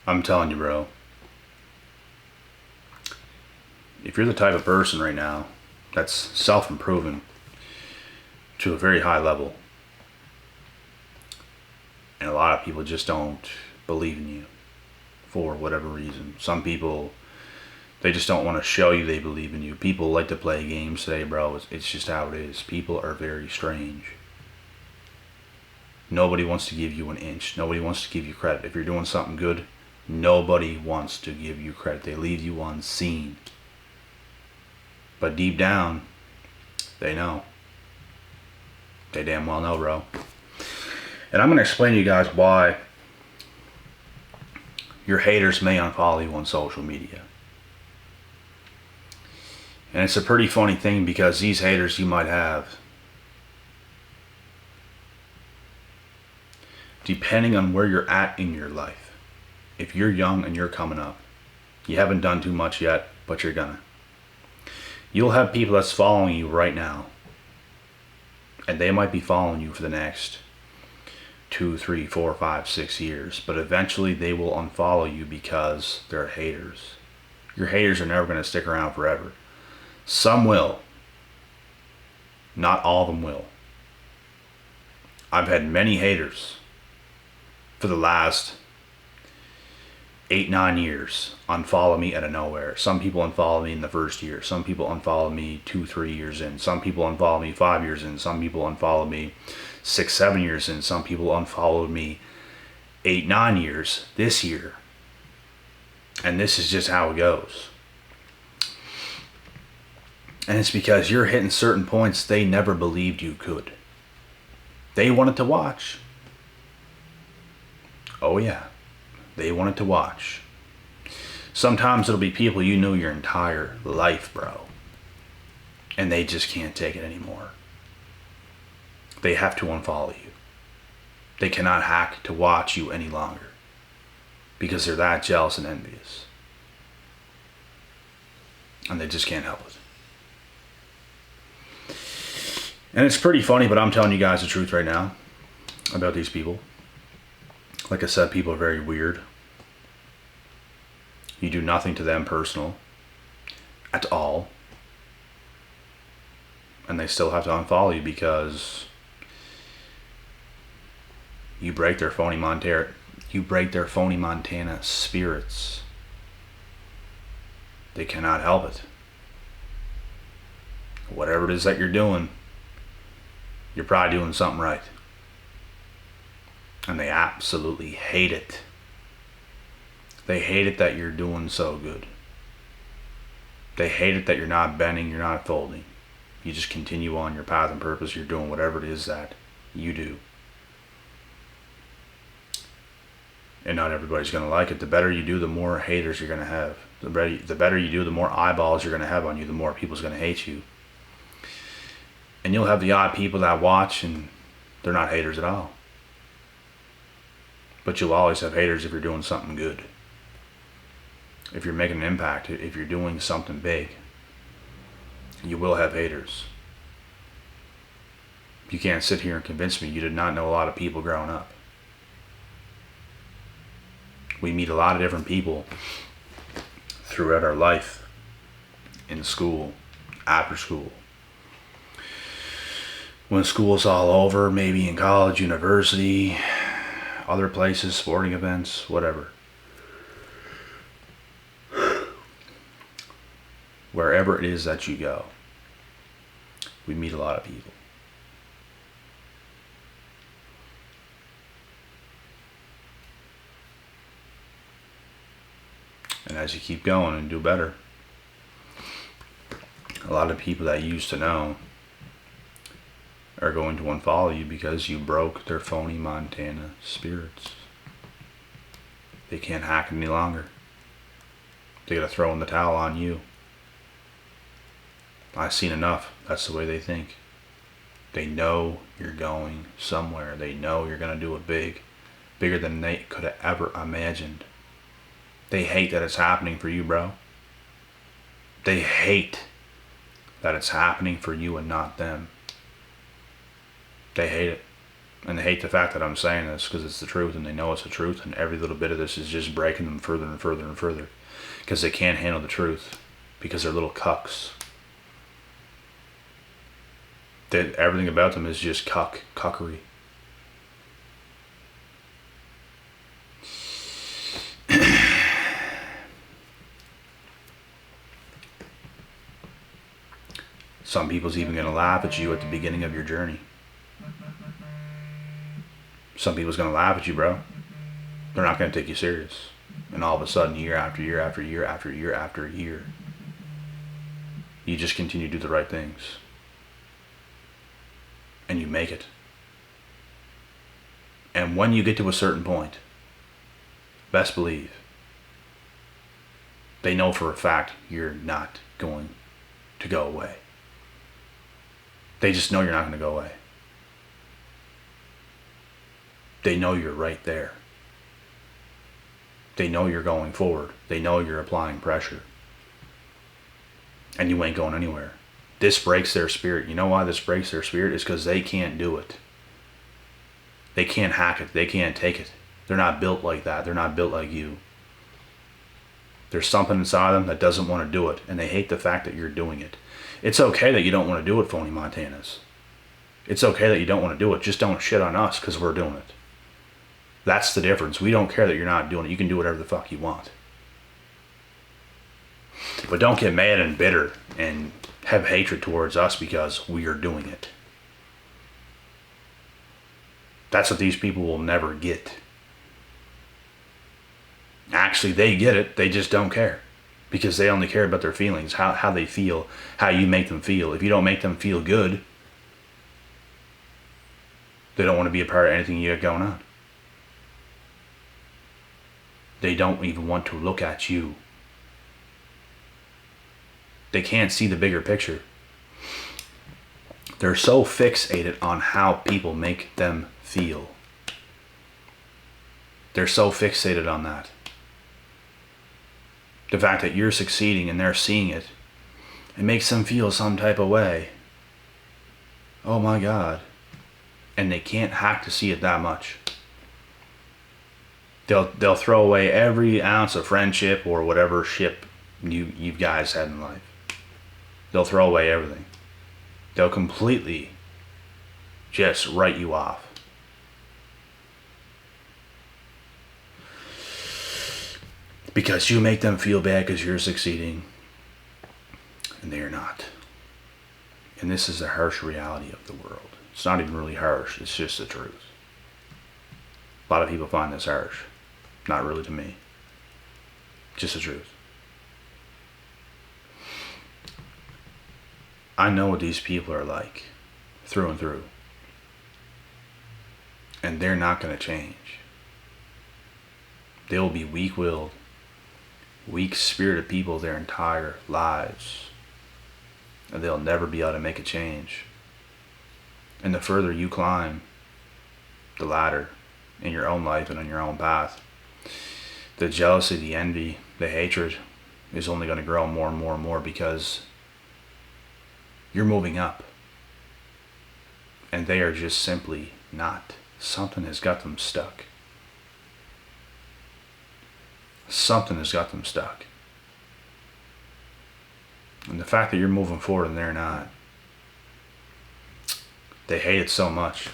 I'm telling you, bro. If you're the type of person right now that's self-improving to a very high level, and a lot of people just don't believe in you for whatever reason. Some people, they just don't want to show you they believe in you. People like to play games today, bro. It's just how it is. People are very strange. Nobody wants to give you an inch. Nobody wants to give you credit. If you're doing something good, nobody wants to give you credit. They leave you unseen. But deep down, they know. They damn well know, bro. And I'm going to explain to you guys why your haters may unfollow you on social media. And it's a pretty funny thing because these haters you might have, depending on where you're at in your life. If you're young and you're coming up, you haven't done too much yet, but you're gonna. You'll have people that's following you right now. And they might be following you for the next 2, 3, 4, 5, 6 years. But eventually they will unfollow you because they're haters. Your haters are never going to stick around forever. Some will. Not all of them will. I've had many haters for the last 8, 9 years unfollow me out of nowhere. Some people unfollow me in the first year. Some people unfollow me 2, 3 years in. Some people unfollow me 5 years in. Some people unfollow me 6, 7 years in. Some people unfollowed me 8, 9 years this year. And this is just how it goes. And it's because you're hitting certain points they never believed you could. They wanted to watch. Oh yeah. They wanted to watch. Sometimes it'll be people you knew your entire life, bro. And they just can't take it anymore. They have to unfollow you. They cannot hack to watch you any longer. Because they're that jealous and envious. And they just can't help it. And it's pretty funny, but I'm telling you guys the truth right now about these people. Like I said, people are very weird. You do nothing to them personal at all. And they still have to unfollow you because you break their phony Montana spirits. They cannot help it. Whatever it is that you're doing, you're probably doing something right. And they absolutely hate it. They hate it that you're doing so good. They hate it that you're not bending, you're not folding. You just continue on your path and purpose. You're doing whatever it is that you do. And not everybody's going to like it. The better you do, the more haters you're going to have. The better you do, the more eyeballs you're going to have on you, the more people's going to hate you. And you'll have the odd people that watch and they're not haters at all. But you'll always have haters if you're doing something good. If you're making an impact, if you're doing something big, you will have haters. You can't sit here and convince me you did not know a lot of people growing up. We meet a lot of different people throughout our life, in school, after school. When school's all over, maybe in college, university, other places, sporting events, whatever. Wherever it is that you go, we meet a lot of people. And as you keep going and do better, a lot of people that you used to know are going to unfollow you because you broke their phony Montana spirits. They can't hack it any longer. They gotta throw in the towel on you. I've seen enough. That's the way they think. They know you're going somewhere. They know you're gonna do it big. Bigger than they could have ever imagined. They hate that it's happening for you, bro. They hate that it's happening for you and not them. They hate it. And they hate the fact that I'm saying this because it's the truth, and they know it's the truth, and every little bit of this is just breaking them further and further and further because they can't handle the truth because they're little cucks. Everything about them is just cuckery. Some people's even going to laugh at you at the beginning of your journey. Some people's going to laugh at you, bro. They're not going to take you serious. And all of a sudden, year after year after year after year after year, you just continue to do the right things. And you make it. And when you get to a certain point, best believe, they know for a fact you're not going to go away. They just know you're not going to go away. They know you're right there. They know you're going forward. They know you're applying pressure. And you ain't going anywhere. This breaks their spirit. You know why this breaks their spirit? It's because they can't do it. They can't hack it. They can't take it. They're not built like that. They're not built like you. There's something inside them that doesn't want to do it, and they hate the fact that you're doing it. It's okay that you don't want to do it, phony Montanas. It's okay that you don't want to do it. Just don't shit on us because we're doing it. That's the difference. We don't care that you're not doing it. You can do whatever the fuck you want. But don't get mad and bitter and have hatred towards us because we are doing it. That's what these people will never get. Actually, they get it. They just don't care. Because they only care about their feelings, how they feel, how you make them feel. If you don't make them feel good, they don't want to be a part of anything you got going on. They don't even want to look at you. They can't see the bigger picture. They're so fixated on how people make them feel. They're so fixated on that. The fact that you're succeeding and they're seeing it, it makes them feel some type of way. Oh my God. And they can't hack to see it that much. They'll throw away every ounce of friendship or whatever ship you guys had in life. They'll throw away everything. They'll completely just write you off. Because you make them feel bad because you're succeeding. And they're not. And this is the harsh reality of the world. It's not even really harsh. It's just the truth. A lot of people find this harsh. Not really to me. Just the truth. I know what these people are like. Through and through. And they're not going to change. They will be weak-willed, weak-spirited people their entire lives. And they'll never be able to make a change. And the further you climb the ladder in your own life and on your own path, the jealousy, the envy, the hatred is only going to grow more and more and more because you're moving up. And they are just simply not. Something has got them stuck. Something has got them stuck. And the fact that you're moving forward and they're not, they hate it so much.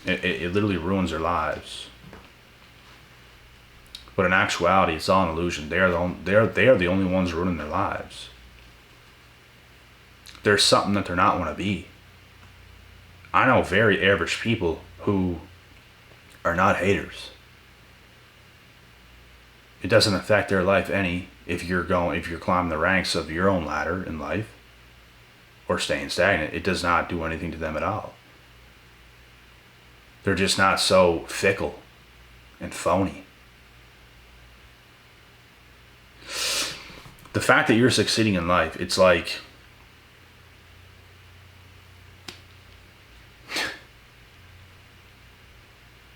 It literally ruins their lives. But in actuality, it's all an illusion. They are the only ones ruining their lives. There's something that they're not want to be. I know very average people who are not haters. It doesn't affect their life any if you're climbing the ranks of your own ladder in life or staying stagnant. It does not do anything to them at all. They're just not so fickle and phony. The fact that you're succeeding in life, it's like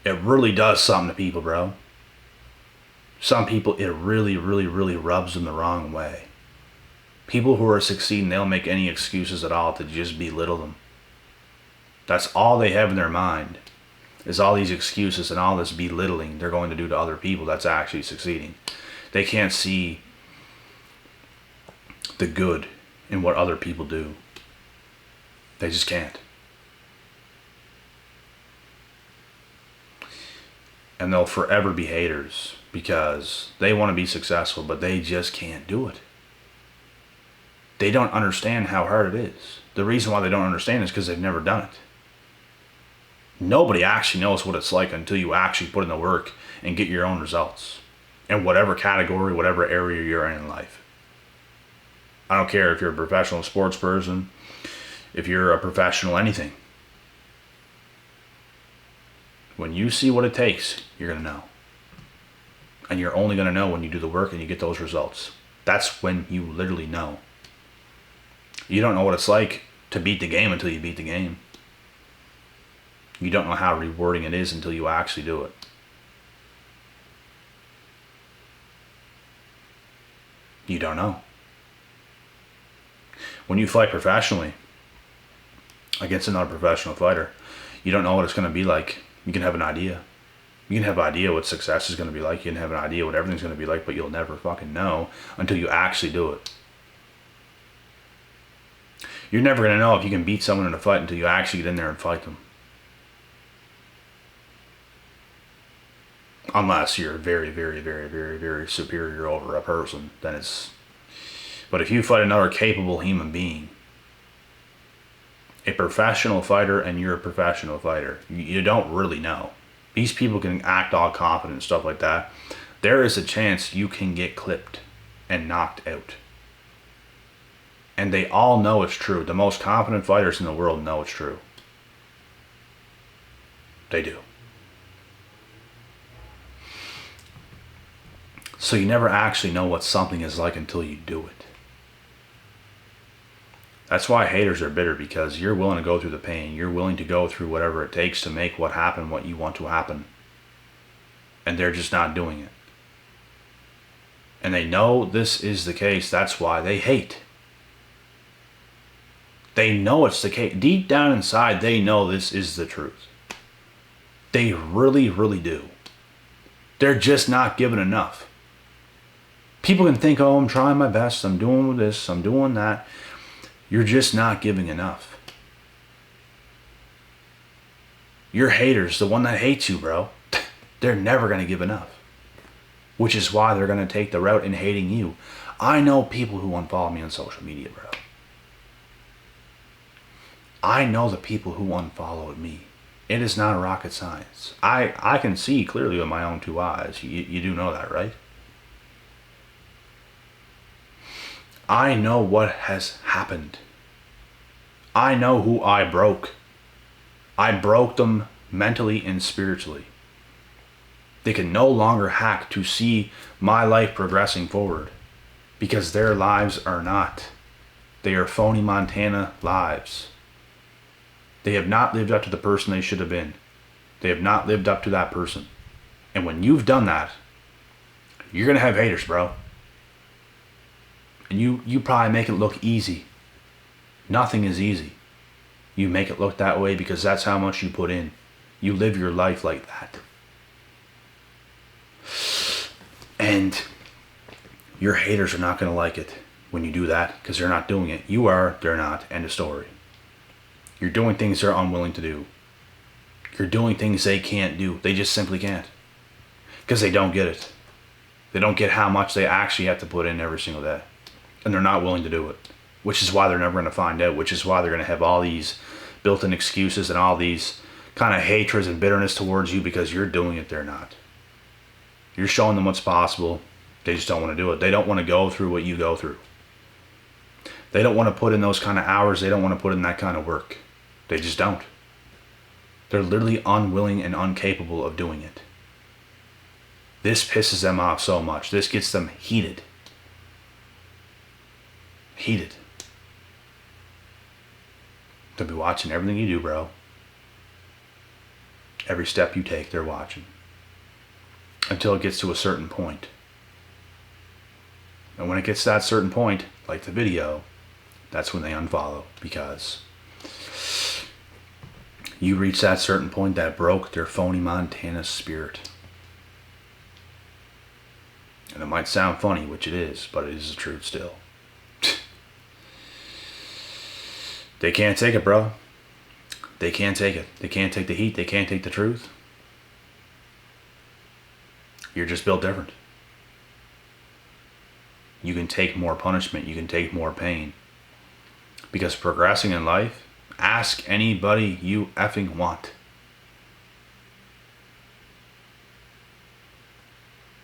it really does something to people, bro. Some people, it really, really, really rubs them the wrong way. People who are succeeding, they'll make any excuses at all to just belittle them. That's all they have in their mind. is all these excuses and all this belittling they're going to do to other people that's actually succeeding. They can't see the good in what other people do. They just can't. And they'll forever be haters because they want to be successful, but they just can't do it. They don't understand how hard it is. The reason why they don't understand is because they've never done it. Nobody actually knows what it's like until you actually put in the work and get your own results in whatever category, whatever area you're in life. I don't care if you're a professional sports person, if you're a professional anything. When you see what it takes, you're going to know. And you're only going to know when you do the work and you get those results. That's when you literally know. You don't know what it's like to beat the game until you beat the game. You don't know how rewarding it is until you actually do it. You don't know. When you fight professionally against another professional fighter, you don't know what it's going to be like. You can have an idea. You can have an idea what success is going to be like. You can have an idea what everything's going to be like, but you'll never fucking know until you actually do it. You're never going to know if you can beat someone in a fight until you actually get in there and fight them. Unless you're very, very, very, very, very superior over a person, then it's... But if you fight another capable human being, a professional fighter, and you're a professional fighter, you don't really know. These people can act all confident and stuff like that. There is a chance you can get clipped and knocked out. And they all know it's true. The most confident fighters in the world know it's true. They do. So you never actually know what something is like until you do it. That's why haters are bitter, because you're willing to go through the pain. You're willing to go through whatever it takes to make what happen what you want to happen. And they're just not doing it. And they know this is the case. That's why they hate. They know it's the case. Deep down inside, they know this is the truth. They really, really do. They're just not given enough. People can think, oh, I'm trying my best. I'm doing this. I'm doing that. You're just not giving enough. Your haters, the one that hates you, bro, they're never going to give enough. Which is why they're going to take the route in hating you. I know people who unfollow me on social media, bro. I know the people who unfollowed me. It is not rocket science. I can see clearly with my own two eyes. You do know that, right? I know what has happened. I know who I broke. I broke them mentally and spiritually. They can no longer hack to see my life progressing forward, because their lives are not. They are phony Montana lives. They have not lived up to the person they should have been. They have not lived up to that person. And when you've done that, you're going to have haters, bro. And you probably make it look easy. Nothing is easy. You make it look that way because that's how much you put in. You live your life like that. And your haters are not going to like it when you do that, because they're not doing it. You are, they're not. End of story. You're doing things they're unwilling to do. You're doing things they can't do. They just simply can't. Because they don't get it. They don't get how much they actually have to put in every single day. And they're not willing to do it. Which is why they're never going to find out. Which is why they're going to have all these built-in excuses and all these kind of hatreds and bitterness towards you, because you're doing it, they're not. You're showing them what's possible. They just don't want to do it. They don't want to go through what you go through. They don't want to put in those kind of hours. They don't want to put in that kind of work. They just don't. They're literally unwilling and incapable of doing it. This pisses them off so much. This gets them heated. Heated. They'll be watching everything you do, bro. Every step you take, they're watching. Until it gets to a certain point. And when it gets to that certain point, like the video, that's when they unfollow, because You reach that certain point that broke their phony Montana spirit. And it might sound funny, which it is, but it is the truth still. They can't take it, bro. They can't take it. They can't take the heat. They can't take the truth. You're just built different. You can take more punishment. You can take more pain. Because progressing in life, ask anybody you effing want.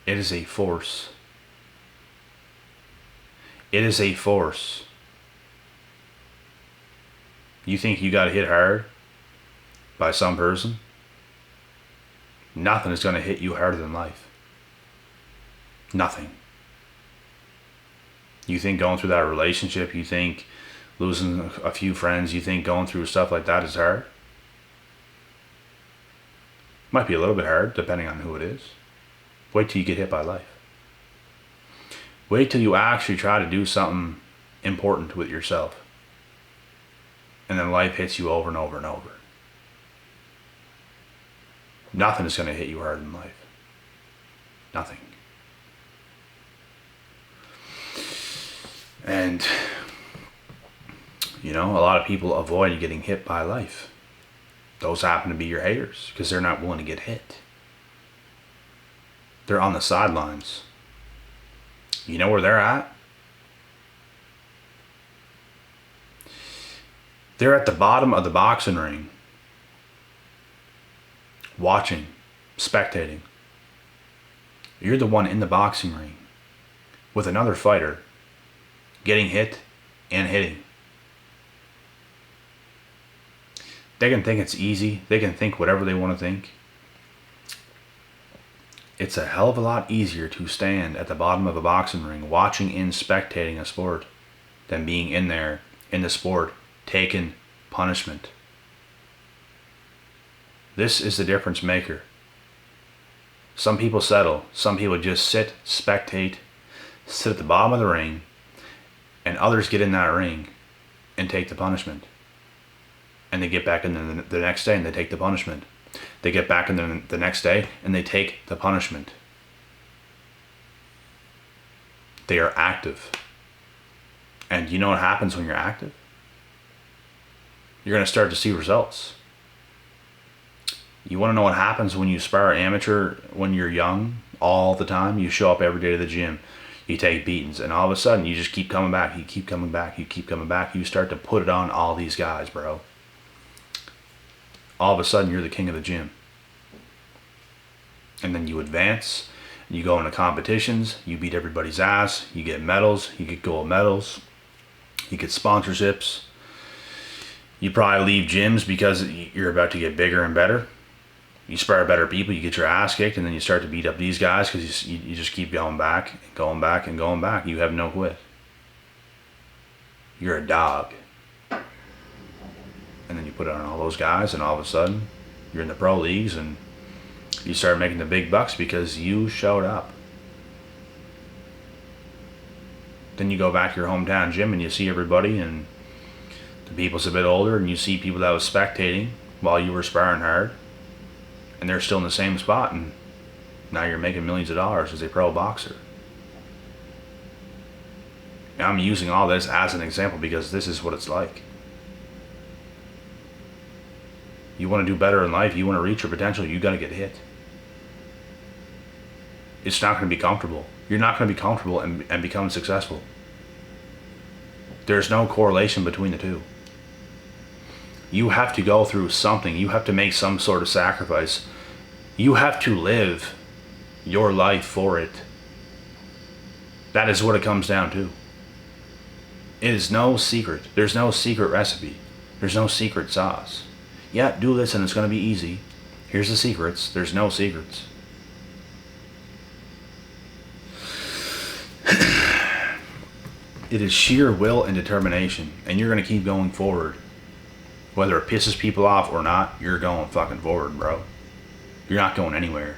It is a force. It is a force. You think you got hit hard by some person? Nothing is going to hit you harder than life. Nothing. You think going through that relationship, you think losing a few friends, you think going through stuff like that is hard? Might be a little bit hard, depending on who it is. Wait till you get hit by life. Wait till you actually try to do something important with yourself. And then life hits you over and over and over. Nothing is going to hit you harder than life. Nothing. And, you know, a lot of people avoid getting hit by life. Those happen to be your haters because they're not willing to get hit. They're on the sidelines. You know where they're at? They're at the bottom of the boxing ring, watching, spectating. You're the one in the boxing ring with another fighter getting hit and hitting. They can think it's easy. They can think whatever they want to think. It's a hell of a lot easier to stand at the bottom of a boxing ring watching and spectating a sport than being in there in the sport taking punishment. This is the difference maker. Some people settle. Some people just sit, spectate, sit at the bottom of the ring, and others get in that ring and take the punishment. And they get back in the next day and they take the punishment. They get back in the next day and they take the punishment. They are active. And you know what happens when you're active? You're going to start to see results. You want to know what happens when you spar amateur when you're young all the time? You show up every day to the gym. You take beatings. And all of a sudden, you just keep coming back. You keep coming back. You keep coming back. You start to put it on all these guys, bro. All of a sudden, you're the king of the gym. And then you advance. You go into competitions. You beat everybody's ass. You get medals. You get gold medals. You get sponsorships. You probably leave gyms because you're about to get bigger and better. You spar better people, you get your ass kicked, and then you start to beat up these guys because you just keep going back and going back and going back. You have no quit. You're a dog. And then you put it on all those guys, and all of a sudden, you're in the pro leagues, and you start making the big bucks because you showed up. Then you go back to your hometown gym, and you see everybody, and the people's a bit older, and you see people that was spectating while you were sparring hard, and they're still in the same spot, and now you're making millions of dollars as a pro boxer. Now I'm using all this as an example because this is what it's like. You want to do better in life, you want to reach your potential, you got to get hit. It's not going to be comfortable. You're not going to be comfortable and become successful. There's no correlation between the two. You have to go through something. You have to make some sort of sacrifice. You have to live your life for it. That is what it comes down to. It is no secret. There's no secret recipe. There's no secret sauce. Yeah, do this and it's going to be easy. Here's the secrets. There's no secrets. It is sheer will and determination, and you're going to keep going forward. Whether it pisses people off or not, you're going fucking forward, bro. You're not going anywhere.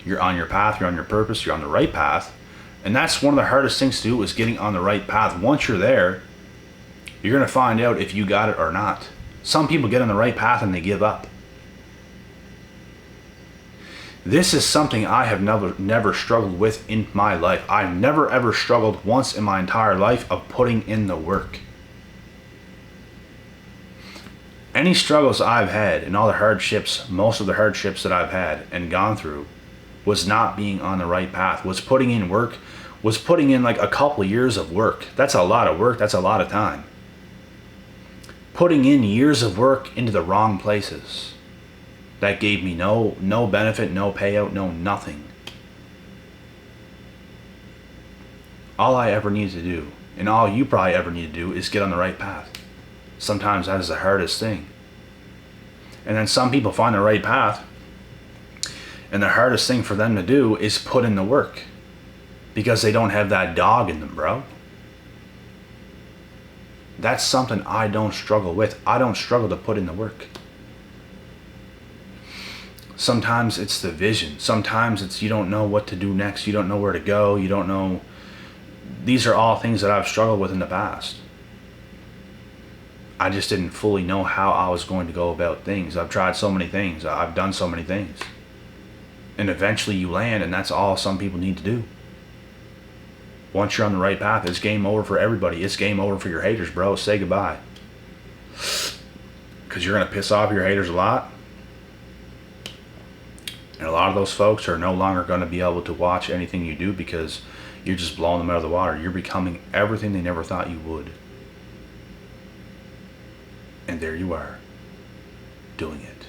You're on your path, you're on your purpose, you're on the right path. And that's one of the hardest things to do, is getting on the right path. Once you're there, you're going to find out if you got it or not. Some people get on the right path and they give up. This is something I have never struggled with in my life. I've never ever struggled once in my entire life of putting in the work. Any struggles I've had and all the hardships, most of the hardships that I've had and gone through, was not being on the right path, was putting in work, was putting in like a couple of years of work. That's a lot of work, that's a lot of time. Putting in years of work into the wrong places. That gave me no benefit, no payout, no nothing. All I ever need to do, and all you probably ever need to do, is get on the right path. Sometimes that is the hardest thing. And then some people find the right path, and the hardest thing for them to do is put in the work. Because they don't have that dog in them, bro. That's something I don't struggle with. I don't struggle to put in the work. Sometimes it's the vision. Sometimes it's you don't know what to do next. You don't know where to go. You don't know. These are all things that I've struggled with in the past. I just didn't fully know how I was going to go about things. I've tried so many things. I've done so many things. And eventually you land, and that's all some people need to do. Once you're on the right path, it's game over for everybody. It's game over for your haters, bro. Say goodbye. Because you're going to piss off your haters a lot. And a lot of those folks are no longer going to be able to watch anything you do because you're just blowing them out of the water. You're becoming everything they never thought you would. And there you are, doing it.